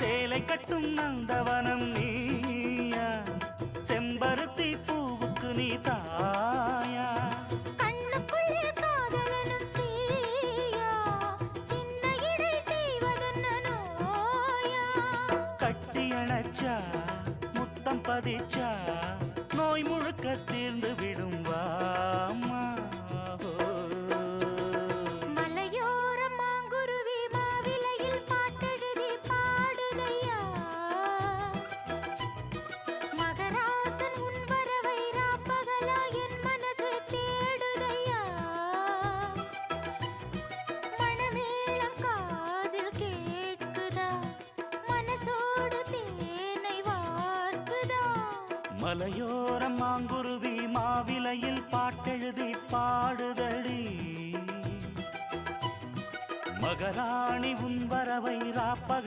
சேலை கட்டும் நந்தவனம் நீயா, செம்பருத்தி பூவுக்கு நீ தாயா. கண்ணுக்குள்ளே காதலனும் தீயா, சின்ன இடை செய்வதென்ன நோயா. கட்டி அணைச்சா முத்தம் பதிச்சா நோய் முழுக்க தீர்ந்து விடும் வாமா. மலையோரம் மாங்குருவி மாவிலையில் பாட்டெழுதி பாடுதையா, மகராசன் உன் வரவை ராப்பகலா என் மனசு தேடுதையா. மணமேளம் காதில் கேட்குதா, மனசோடு தேனை வார்க்குதா. மலையோரம் மாங்குருவி மாவிலையில் பாட்டெழுதி பாடுதடி, மகராணி உன் வரவை ராப்பக